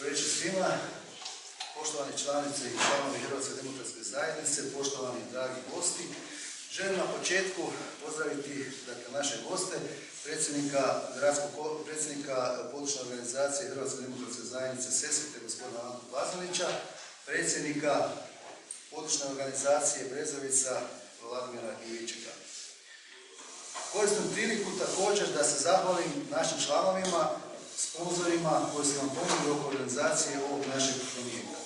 Dobro večer svima, poštovani članice i članovi Hrvatske demokratske zajednice, poštovani dragi gosti. Želim na početku pozdraviti naše goste, predsjednika područne organizacije Hrvatske demokratske zajednice Sesvete, gospodina Antu Plazonića, predsjednika područne organizacije Brezovica Vladimira Ivičeka. Koristim priliku također da se zahvalim našim članovima, sponzorima koji su nam pomogli oko organizacije ovog našeg projekta.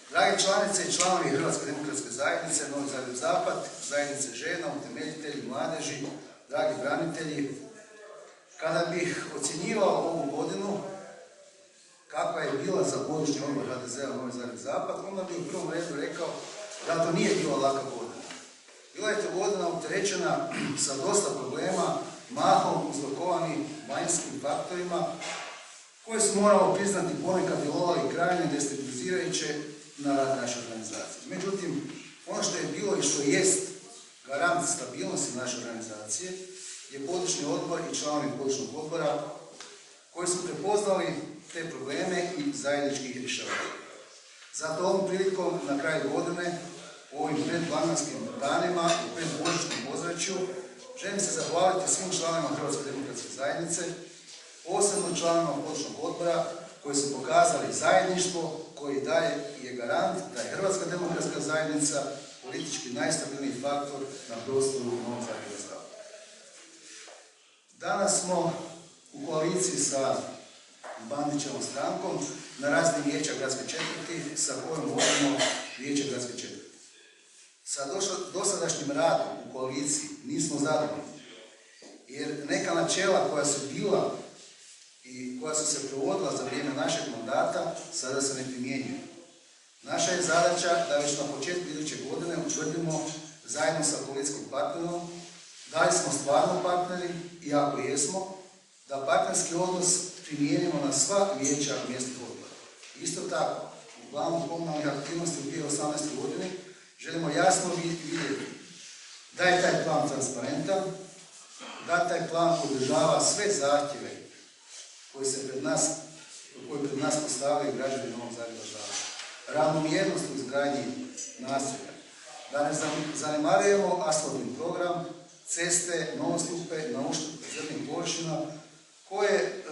Drage članice i članovi Hrvatske demokratske zajednice, Novi Zagreb-Zapad, zajednice žena, utemeljitelji, mladeži, dragi branitelji, kada bih ocjenjivao ovu godinu, kakva je bila za područni odbor HDZ-a Novi Zagreb-Zapad, onda bih u prvom redu rekao da to nije bila laka godina. Bila je to godina opterećena sa dosta problema, mahom uzrokovani vanjskim faktorima, koji su, moramo priznati, ponekad djelovali krajnje destabilizirajuće na rad naše organizacije. Međutim, ono što je bilo i što jest garant stabilnosti naše organizacije je područni odbor i članovi područnog odbora koji su prepoznali te probleme i zajednički ih rješavali. Zato ovom prilikom na kraju godine, u ovim predblagdanskim danima i predbožićnom ozračju, želim se zahvaliti svim članovima Hrvatske demokratske zajednice, posebno članovima područnog odbora koji su pokazali zajedništvo koji je garant da je Hrvatska demokratska zajednica politički najstabilniji faktor na prostoru Novog Zagreba. Danas smo u koaliciji sa Bandićevom strankom na razini vijeća gradske četvrti sa kojom vodimo vijeće gradske četvrti. Sa dosadašnjim radom u koaliciji nismo zadovoljni, jer neka načela koja su bila i koja su se provodila za vrijeme našeg mandata sada se ne primjenjuju. Naša je zadaća da već na početku iduće godine utvrdimo zajedno sa koalicijskim partnerom da li smo stvarno partneri i ako jesmo, da partnerski odnos primijenimo na sva vijeća mjesnih odbora. Isto tako, u planu komunalnih aktivnosti u 2018. godini želimo jasno vidjeti da je taj plan transparentan, da taj plan podržava sve zahtjeve koji pred nas postavljaju građani Novog Zagreba. Ravnomjernost u izgradnji naselja, da ne zanemarujemo asfaltni program, ceste, novostupe na uštrb zelenih površina koje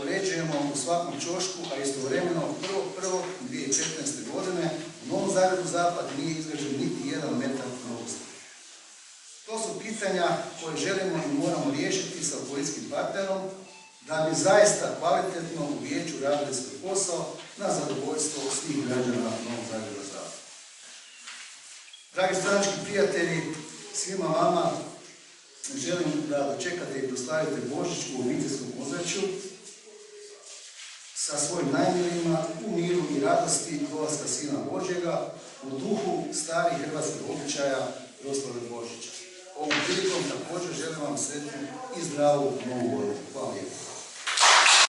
uređujemo u svakom ćošku, a istovremeno 1.1.2014. godine u Novom Zagrebu-Zapad nije izgrađen niti jedan metar novostupa. To su pitanja koje želimo i moramo riješiti sa koalicijskim partnerom da bi zaista kvalitetno u vijeću radili svoj posao na zadovoljstvo svih građana Novog Zagreba-Zapad. Dragi stranački prijatelji, svima vama želim da dočekate i proslavite Božić u obiteljskom ozračju sa svojim najmilijima u miru i radosti dolaska Sina Božjega u duhu starih hrvatskih običaja proslave Božića. Ovom prilikom također želim vam sretnu i zdravu novu godinu. Hvala lijepo.